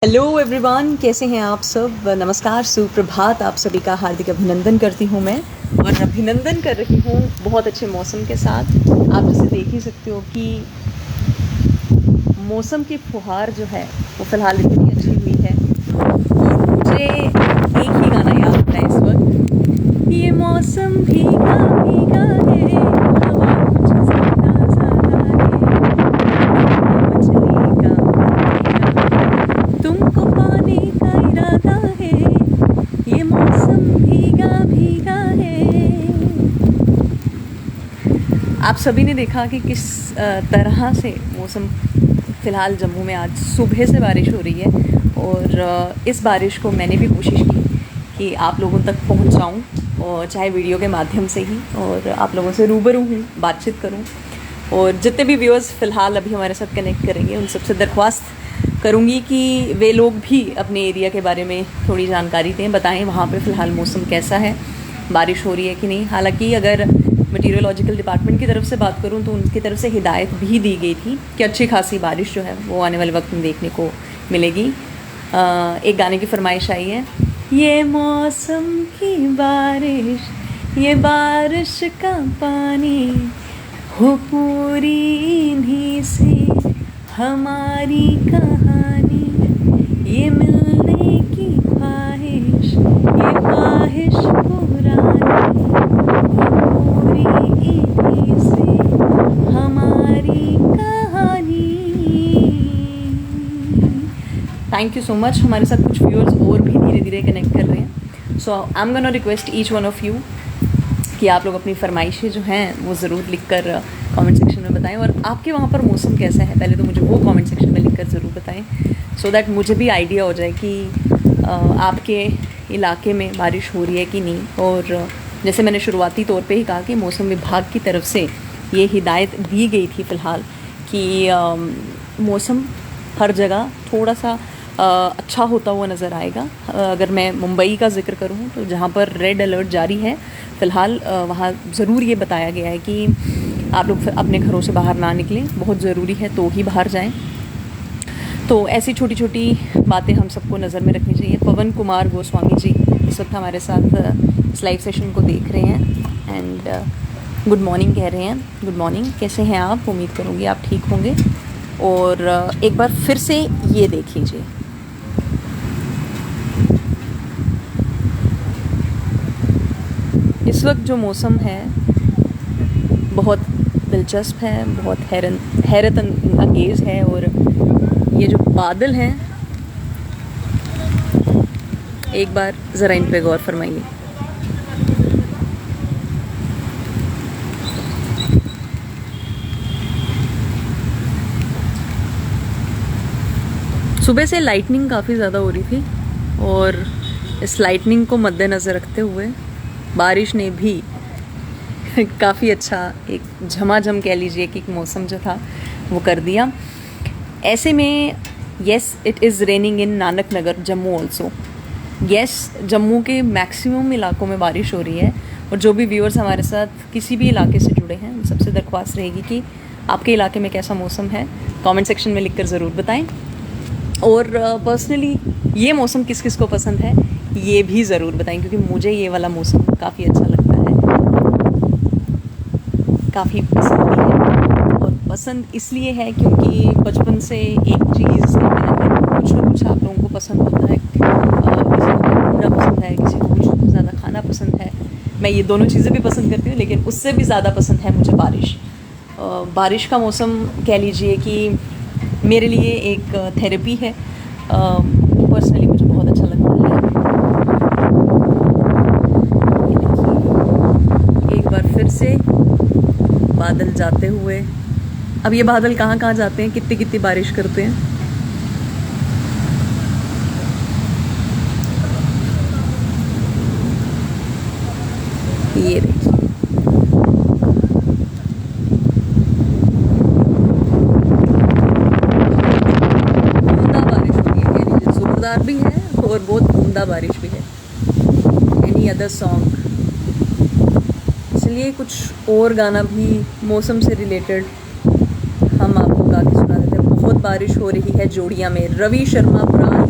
Hello everyone, कैसे हैं आप सब। नमस्कार, सुप्रभात। आप सभी का हार्दिक अभिनंदन करती हूँ मैं, और अभिनंदन कर रही हूँ बहुत अच्छे मौसम के साथ। आप जैसे देख ही सकते हो कि मौसम की फुहार जो है वो फ़िलहाल इतनी अच्छी हुई है। और मुझे एक ही गाना याद आता है इस वक्त, ये मौसम भीगा भीगा है, हवा कुछ ज़्यादा ज़्यादा है, मछली का तुमको पाने का इरादा है, ये मौसम भीगा भीगा है। आप सभी ने देखा कि किस तरह से मौसम फ़िलहाल जम्मू में आज सुबह से बारिश हो रही है, और इस बारिश को मैंने भी कोशिश की कि आप लोगों तक पहुंचाऊं, और चाहे वीडियो के माध्यम से ही, और आप लोगों से रूबरू हूँ, बातचीत करूं। और जितने भी व्यूअर्स फ़िलहाल अभी हमारे साथ कनेक्ट करेंगे उन सबसे दरख्वास्त करूँगी कि वे लोग भी अपने एरिया के बारे में थोड़ी जानकारी दें, बताएं वहाँ पे फ़िलहाल मौसम कैसा है, बारिश हो रही है कि नहीं। हालांकि अगर मटीरियोलॉजिकल डिपार्टमेंट की तरफ से बात करूँ तो उनकी तरफ से हिदायत भी दी गई थी कि अच्छी खासी बारिश जो है वो आने वाले वक्त में देखने को मिलेगी। एक गाने की फरमाइश आई है, ये मौसम की बारिश, ये बारिश का पानी हो पूरी इन्हीं से हमारी कहानी, ये मिलने की ख्वाहिश, ये ख्वाहिश पुरानी, पूरी इन्हीं से हमारी कहानी। Thank you so much. हमारे साथ कुछ व्यूअर्स और भी धीरे धीरे कनेक्ट कर रहे हैं। So I am gonna request each one of you कि आप लोग अपनी फरमाइशें जो हैं वो ज़रूर लिख कर कमेंट सेक्शन में बताएं, और आपके वहाँ पर मौसम कैसा है पहले तो मुझे वो कमेंट सेक्शन में लिख कर ज़रूर बताएं, सो दैट मुझे भी आइडिया हो जाए कि आपके इलाके में बारिश हो रही है कि नहीं। और जैसे मैंने शुरुआती तौर पे ही कहा कि मौसम विभाग की तरफ से ये हिदायत दी गई थी फ़िलहाल कि मौसम हर जगह थोड़ा सा अच्छा होता हुआ नज़र आएगा। अगर मैं मुंबई का जिक्र करूँ तो जहाँ पर रेड अलर्ट जारी है फ़िलहाल, वहाँ ज़रूर ये बताया गया है कि आप लोग अपने घरों से बाहर ना निकलें, बहुत ज़रूरी है तो ही बाहर जाएं। तो ऐसी छोटी छोटी बातें हम सबको नज़र में रखनी चाहिए। पवन कुमार गोस्वामी जी इस वक्त हमारे साथ इस लाइव सेशन को देख रहे हैं, एंड गुड मॉर्निंग कह रहे हैं। गुड मॉर्निंग, कैसे हैं आप? उम्मीद करूँगी आप ठीक होंगे। और एक बार फिर से ये देख लीजिए, इस वक्त जो मौसम है बहुत दिलचस्प है, बहुत हैरत अंगेज़ है। और ये जो बादल हैं, एक बार ज़रा इन पे गौर फरमाइए। सुबह से लाइटनिंग काफ़ी ज़्यादा हो रही थी, और इस लाइटनिंग को मद्देनज़र रखते हुए बारिश ने भी काफ़ी अच्छा एक झमाझम कह लीजिए कि मौसम जो था वो कर दिया। ऐसे में yes, it is raining in Nanak Nagar Jammu also. Yes, Jammu के मैक्सिमम इलाकों में बारिश हो रही है। और जो भी व्यूअर्स हमारे साथ किसी भी इलाके से जुड़े हैं, सबसे दरख्वास्त रहेगी कि आपके इलाके में कैसा मौसम है कमेंट सेक्शन में लिखकर ज़रूर बताएं। और पर्सनली ये मौसम किस किस को पसंद है ये भी ज़रूर बताएं, क्योंकि मुझे ये वाला मौसम काफ़ी अच्छा लगता है, काफ़ी पसंद भी है। और पसंद इसलिए है क्योंकि बचपन से एक चीज़ कुछ ना कुछ आप लोगों को पसंद होता है। किसी को घूमना पसंद है, किसी को कुछ ज़्यादा खाना पसंद है। मैं ये दोनों चीज़ें भी पसंद करती हूँ, लेकिन उससे भी ज़्यादा पसंद है मुझे बारिश। बारिश का मौसम कह लीजिए कि मेरे लिए एक थेरेपी है। पर्सनली मुझे बहुत अच्छा लगता है। एक बार फिर से बादल जाते हुए, अब ये बादल कहाँ कहाँ जाते हैं, कितनी कितनी बारिश करते हैं। ये देखिए, बूंदा बारिश हो रही है, कह लीजिए जोरदार भी है और बहुत बूंदा बारिश भी है। एनी अदर सॉन्ग, इसलिए कुछ और गाना भी मौसम से रिलेटेड हम आपको गा के सुना देते हैं। बहुत बारिश हो रही है जोड़ियाँ में, रवि शर्मा पुराण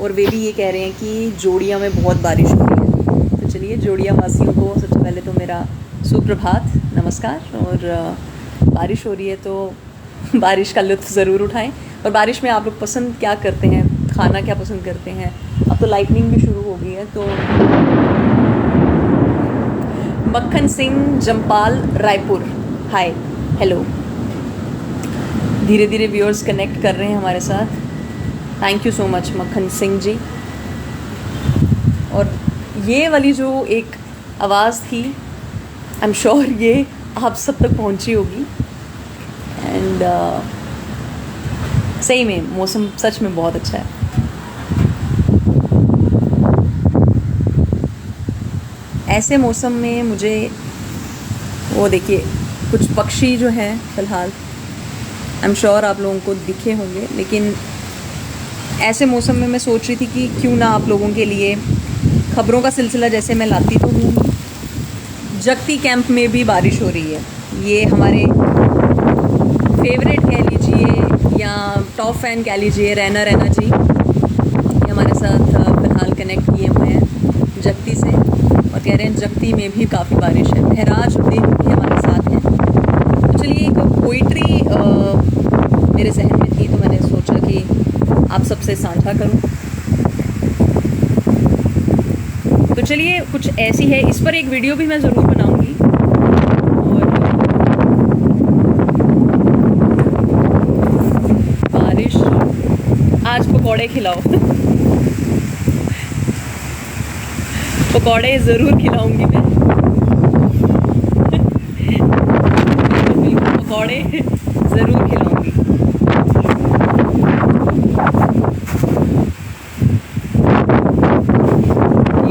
और वे भी ये कह रहे हैं कि जोड़िया में बहुत बारिश हो रही है। तो चलिए जोड़िया वासियों को सबसे पहले तो मेरा सुप्रभात, नमस्कार। और बारिश हो रही है तो बारिश का लुत्फ़ ज़रूर उठाएं। और बारिश में आप लोग पसंद क्या करते हैं, खाना क्या पसंद करते हैं? अब तो लाइटनिंग भी शुरू हो गई है। तो मक्खन सिंह जम्पाल रायपुर, हाय, हेलो। धीरे धीरे व्यूअर्स कनेक्ट कर रहे हैं हमारे साथ। थैंक यू सो मच मक्खन सिंह जी। और ये वाली जो एक आवाज़ थी, आई एम श्योर ये आप सब तक पहुंची होगी। एंड सही में मौसम सच में बहुत अच्छा है। ऐसे मौसम में मुझे वो देखिए कुछ पक्षी जो हैं फ़िलहाल आई एम श्योर आप लोगों को दिखे होंगे, लेकिन ऐसे मौसम में मैं सोच रही थी कि क्यों ना आप लोगों के लिए खबरों का सिलसिला जैसे मैं लाती तो हूँ। जगती कैंप में भी बारिश हो रही है। ये हमारे फेवरेट कह लीजिए या टॉप फैन कह लीजिए, रैना जी, ये हमारे साथ फ़िलहाल कनेक्ट किए हुए हैं जगती से और कह रहे हैं जगती में भी काफ़ी बारिश है। महराज उद्दीन भी हमारे साथ हैं। तो चलिए एक पोइट्री मेरे जहन में थी तो मैंने सोचा कि आप सबसे साझा करूं। तो चलिए कुछ ऐसी है, इस पर एक वीडियो भी मैं ज़रूर बनाऊंगी। और बारिश, आज पकौड़े खिलाओ पकौड़े ज़रूर खिलाऊंगी मैं पकौड़े ज़रूर खिलाऊंगी।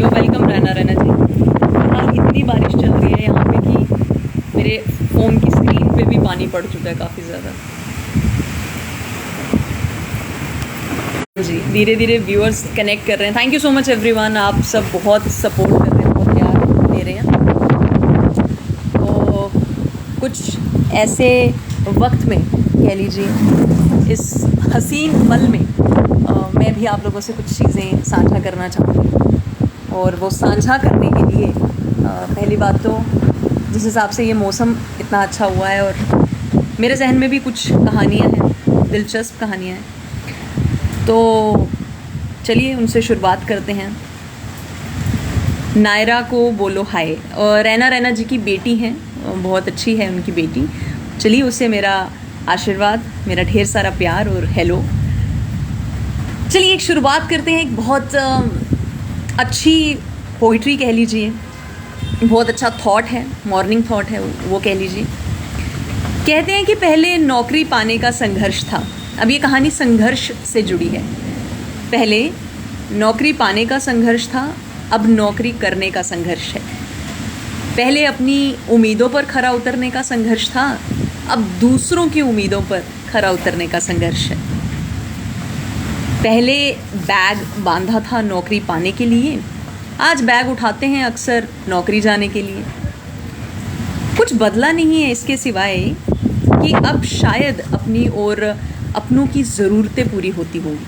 यो वेलकम रैना जी। हाँ, इतनी बारिश चल रही है यहाँ पे कि मेरे फ़ोन की स्क्रीन पे भी पानी पड़ चुका है काफ़ी ज़्यादा। जी धीरे धीरे व्यूअर्स कनेक्ट कर रहे हैं। Thank you so much everyone, आप सब बहुत सपोर्ट कर रहे हैं, बहुत प्यार दे रहे हैं। तो कुछ ऐसे वक्त में कह लीजिए, इस हसीन पल में मैं भी आप लोगों से कुछ चीज़ें साझा करना चाहूँगी। और वो साझा करने के लिए पहली बात तो जिस हिसाब से ये मौसम इतना अच्छा हुआ है और मेरे जहन में भी कुछ कहानियाँ हैं, दिलचस्प कहानियाँ हैं, तो चलिए उनसे शुरुआत करते हैं। नायरा को बोलो हाय। और रैना जी की बेटी हैं, बहुत अच्छी है उनकी बेटी। चलिए उससे मेरा आशीर्वाद, मेरा ढेर सारा प्यार और हेलो। चलिए एक शुरुआत करते हैं। एक बहुत अच्छी पोइट्री कह लीजिए, बहुत अच्छा थॉट है, मॉर्निंग थॉट है वो कह लीजिए। कहते हैं कि पहले नौकरी पाने का संघर्ष था। अब ये कहानी संघर्ष से जुड़ी है। पहले नौकरी पाने का संघर्ष था, अब नौकरी करने का संघर्ष है। पहले अपनी उम्मीदों पर खरा उतरने का संघर्ष था, अब दूसरों की उम्मीदों पर खरा उतरने का संघर्ष है। पहले बैग बांधा था नौकरी पाने के लिए, आज बैग उठाते हैं अक्सर नौकरी जाने के लिए। कुछ बदला नहीं है इसके सिवाय कि अब शायद अपनी और अपनों की ज़रूरतें पूरी होती होंगी।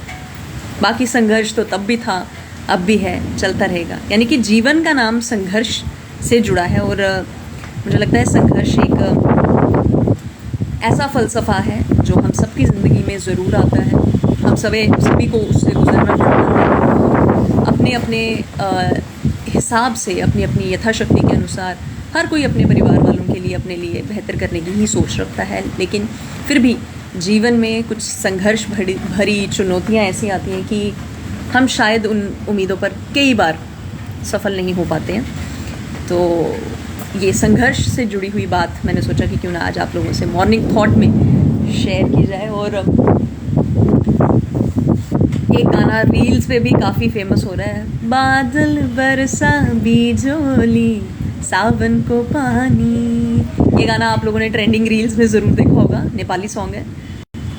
बाकी संघर्ष तो तब भी था, अब भी है, चलता रहेगा। यानी कि जीवन का नाम संघर्ष से जुड़ा है। और मुझे लगता है संघर्ष एक ऐसा फ़लसफ़ा है जो हम सबकी ज़िंदगी में ज़रूर आता है। हम सभी को उससे गुजरना पड़ता है। अपने अपने हिसाब से, अपनी अपनी यथाशक्ति के अनुसार हर कोई अपने परिवार वालों के लिए, अपने लिए बेहतर करने की ही सोच रखता है। लेकिन फिर भी जीवन में कुछ संघर्ष भरी चुनौतियाँ ऐसी आती हैं कि हम शायद उन उम्मीदों पर कई बार सफल नहीं हो पाते हैं। तो ये संघर्ष से जुड़ी हुई बात मैंने सोचा कि क्यों ना आज आप लोगों से मॉर्निंग थॉट में शेयर की जाए। और एक गाना रील्स पे भी काफ़ी फेमस हो रहा है, बादल बरसा बिजोली सावन को पानी। ये गाना आप लोगों ने ट्रेंडिंग रील्स में ज़रूर देखा होगा, नेपाली सॉन्ग है।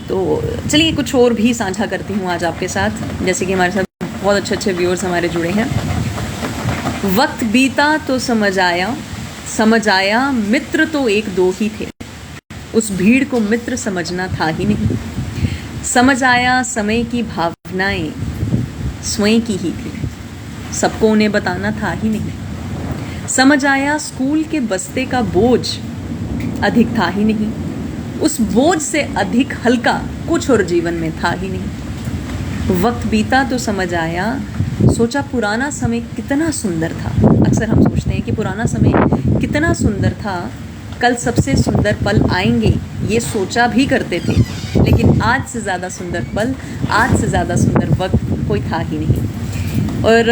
तो चलिए कुछ और भी साझा करती हूँ आज आपके साथ, जैसे कि हमारे साथ बहुत अच्छे अच्छे व्यूअर्स हमारे जुड़े हैं। वक्त बीता तो समझ आया मित्र तो एक दो ही थे, उस भीड़ को मित्र समझना था ही नहीं। समझ आया समय की भावनाएं, स्वयं की ही थी, सबको उन्हें बताना था ही नहीं। समझ आया स्कूल के बस्ते का बोझ अधिक था ही नहीं, उस बोझ से अधिक हल्का कुछ और जीवन में था ही नहीं। वक्त बीता तो समझ आया, सोचा पुराना समय कितना सुंदर था। अक्सर हम सोचते हैं कि पुराना समय कितना सुंदर था, कल सबसे सुंदर पल आएंगे, ये सोचा भी करते थे। लेकिन आज से ज़्यादा सुंदर पल, आज से ज़्यादा सुंदर वक्त कोई था ही नहीं। और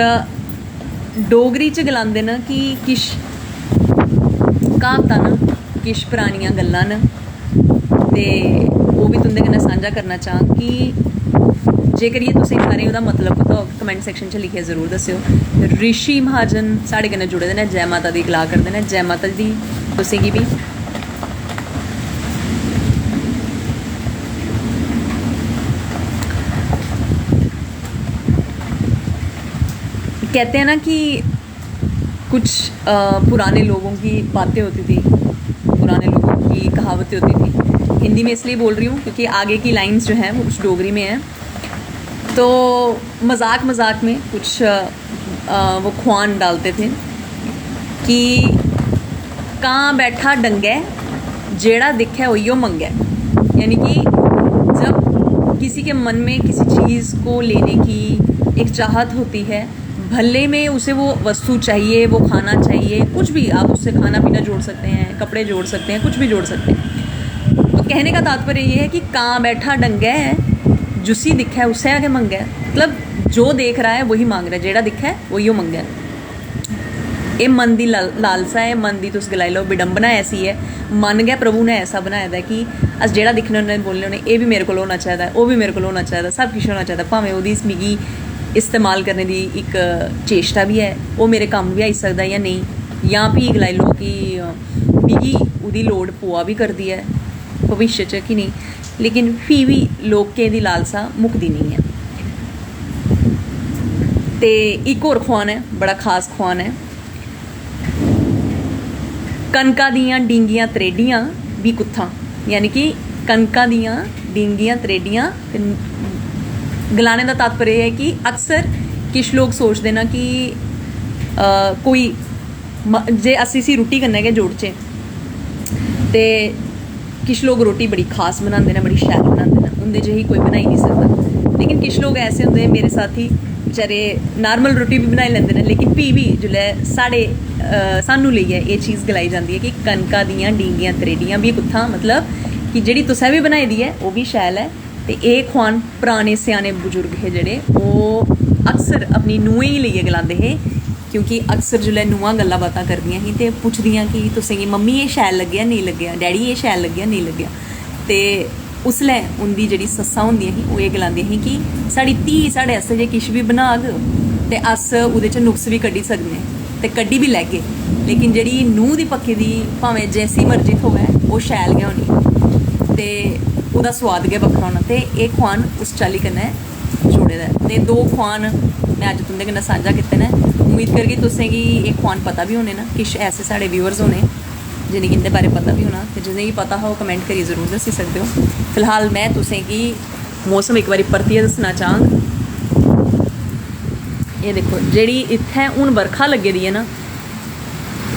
डोगरी च गलांदे न कि किश कहावतां न, किश पुरानियां गल्लां न, ते वो भी तुंदे कन्नै सांझा करना चाहां कि जेकर ये तुसें सारें ओह्दा मतलब पता हो कमेंट सैक्शन च लिखियै ज़रूर दस्सेओ। ऋषि महाजन साढ़े कन्नै जुड़े दे न, जय माता दी गला करदे न, जय माता दी तुसें गी भी। कहते हैं ना कि कुछ पुराने लोगों की बातें होती थी, पुराने लोगों की कहावतें होती थी। हिंदी में इसलिए बोल रही हूँ क्योंकि आगे की लाइंस जो हैं वो कुछ डोगरी में हैं। तो मजाक मजाक में कुछ वो ख्वान डालते थे कि कां बैठा डंगै जेड़ा दिखे उइयो मंगै। यानी कि जब किसी के मन में किसी चीज़ को लेने की एक चाहत होती है, भले में उसे वो वस्तु चाहिए, वो खाना चाहिए, कुछ भी, आप उससे खाना पीना जोड़ सकते हैं, कपड़े जोड़ सकते हैं, कुछ भी जोड़ सकते हैं। तो कहने का तात्पर्य ये है कि कां बैठा डंगै जुसी दिखै उसे आगे मंगै। मतलब जो देख रहा है वही मांग रहा है, जेड़ा दिखै वही मंगै। ये मन की लालसा है, मन की तुस गलाई लो विडंबना ऐसी है। मन गै प्रभु ने ऐसा बनाया दा कि अस जेड़ा दिक्खने होन्ने बोलने होन्ने ये भी मेरे को होना चाहिए, वो भी मेरे को होना चाहिए, सब कुछ होना चाहिए। भावें ओह्दी मिगी इस्तेमाल करने की एक चेष्टा भी है, वो मेरे कम्म भी आई सकदा या नहीं, या भी गलाई लो कि मिगी ओह्दी लोड़ पोआ भी करदी है भविष्य च कि नहीं। लेकिन फ्ही भी लोकें दी लालसा मुकदी नहीं है। ते एक होर ख्वान है, बड़ा खास ख्वान है, कनका दियां डींगियां त्रेडियां भी कुत्थां। यानी कि कनका दियां डींगियां त्रेडियां, गलाने का तात्पर्य है कि अक्सर किश लोग सोचते ना कि कोई जे अस इसी रुट्टी कन्नै गै जोड़चे, ते किश लोग रोटी बड़ी खास बनाते हैं, बड़ी शैल बनाते हैं, उंदे जही कोई बनाई नहीं सकता। लेकिन किश लोग ऐसे होंगे, मेरे साथी बेचारे नॉर्मल रोटी भी बनाई लेंदे ने, लेकिन फ्ही भी जिसलै सानू लेइयै एह् चीज़ गलाई जाती है कि कनका दियां डींगियां त्रेडियां भी कुत्थां, मतलब कि जेह्ड़ी तुसें भी बनाई दी है वो भी शैल है। ते एह् ख्वान पराने स्याने बजुर्ग हे जेह्ड़े, ओह् अक्सर अपनी नूहें गी लेइयै गलांदे हे। क्योंकि अक्सर जिसलै नूहां गल्लां बातां करदियां ही ते पुछदियां कि तुसें गी मम्मी एह् शैल लग्गेआ नेईं लग्गेआ, डैडी एह् शैल लग्गेआ नेईं लग्गेआ। ते उसलै उंदी जेह्ड़ी सस्सां होंदियां ही ओह् एह् गलांदियां ही कि साढ़ी धीऽ साढ़े आस्तै जे किश भी बनाग ते अस ओह्दे च नुक्स भी कड्ढी सकने ते कड्ढी भी लैगे, लेकिन जेह्ड़ी नूंह् दी पक्खी दी भावें जैसी मर्जी थ्होऐ ओह् शैल गै होनी ते ओह्दा सोआद गै बक्खरा होना। ते एह् ख्वान उस चाल्ली कन्नै जुड़े दा ऐ। ते दो ख्वान में अज्ज तुंदे कन्नै सांझा कीते न। उम्मीद करगी तुसें गी एह् ख्वान पता भी होने न, किश ऐसे साढ़े व्यूअर्स होने जिनेंगी इंदे बारे पता भी होना, ते जिनेंगी पता हो कमेंट करियै ज़रूर दस्सी सकदे हो। फिलहाल मैं तुसें गी मौसम एक बारी परतियै दस्सना चाहां। एह् दिक्खो, जेह्ड़ी इत्थें हून बरखा लग्गी दी है ना,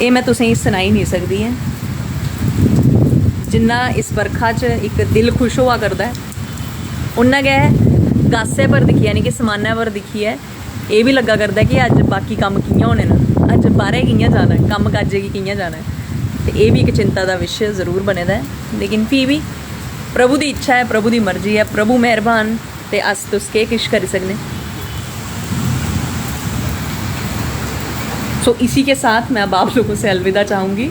एह् मैं तुसें गी सनाई नहीं सकदी ऐ। जिन्ना इस बरखा च इक दिल खुश होआ करदा है, उन्ना गै गासे पर दिक्खियै यानी कि समानै पर दिक्खियै एह् भी लग्गा करदा है कि अज्ज बाकी कम्म कि'यां होने न, अज्ज बाह्रै कि'यां जाना है, कम्म काजै गी कि'यां जाना है। ते एह् भी इक चिंता दा विशे जरूर बने दा है। लेकिन फ्ही भी प्रभु दी इच्छा है, प्रभु दी मर्जी है, प्रभु मेहरबान, ते अस तुस केह् किश करी सकने। सो इसी के साथ मैं अब आप लोगों से अलविदा चाहूँगी।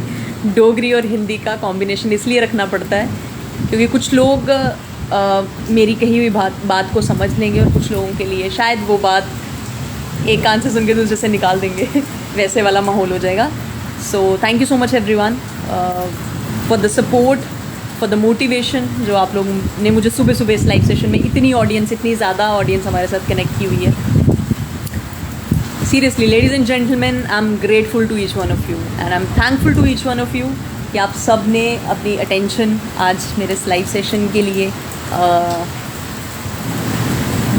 डोगरी और हिंदी का कॉम्बिनेशन इसलिए रखना पड़ता है क्योंकि कुछ लोग मेरी कही हुई बात को समझ लेंगे और कुछ लोगों के लिए शायद वो बात एक कान से सुन के दूसरे से निकाल देंगे वैसे वाला माहौल हो जाएगा। So thank you so much everyone for the support, for the motivation जो आप लोगों ने मुझे सुबह सुबह इस लाइव सेशन में इतनी ऑडियंस, इतनी ज़्यादा ऑडियंस हमारे साथ कनेक्ट की हुई है। Seriously ladies and gentleman, I am grateful to each one of you and I am thankful to each one of you कि आप सब ने अपनी अटेंशन आज मेरे इस लाइव सेशन के लिए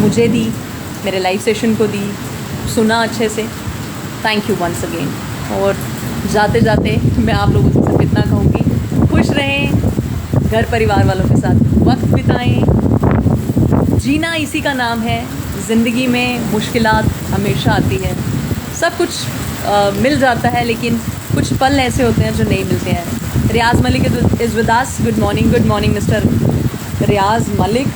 मुझे दी, मेरे लाइव सेशन को दी, सुना अच्छे से। Thank you once again. और जाते जाते मैं आप लोगों से सिर्फ इतना कहूँगी, खुश रहें, घर परिवार वालों के साथ वक्त बिताएं। जीना इसी का नाम है। ज़िंदगी में मुश्किलात हमेशा आती है, सब कुछ मिल जाता है, लेकिन कुछ पल ऐसे होते हैं जो नहीं मिलते हैं। Riyaz Malik is with us. Good morning mister Riyaz Malik,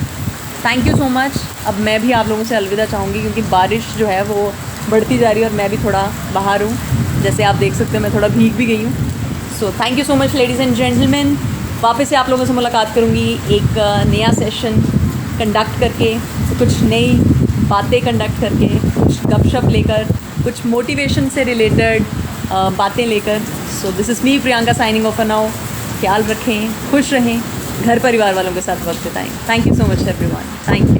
thank you so much. अब मैं भी आप लोगों से अलविदा चाहूँगी, क्योंकि बारिश जो है वो बढ़ती जा रही है और मैं भी थोड़ा बाहर हूँ, जैसे आप देख सकते हो मैं थोड़ा भीग भी गई हूँ। So thank you so much ladies and gentleman. वापस से आप लोगों से मुलाकात करूँगी एक नया सेशन कंडक्ट करके, कुछ नई बातें कंडक्ट करके, कुछ गपशप लेकर, कुछ मोटिवेशन से रिलेटेड बातें लेकर। So this is me Priyanka signing off now. ख्याल रखें, खुश रहें, घर परिवार वालों के साथ वक्त बिताएं। Thank you so much everyone, thank you.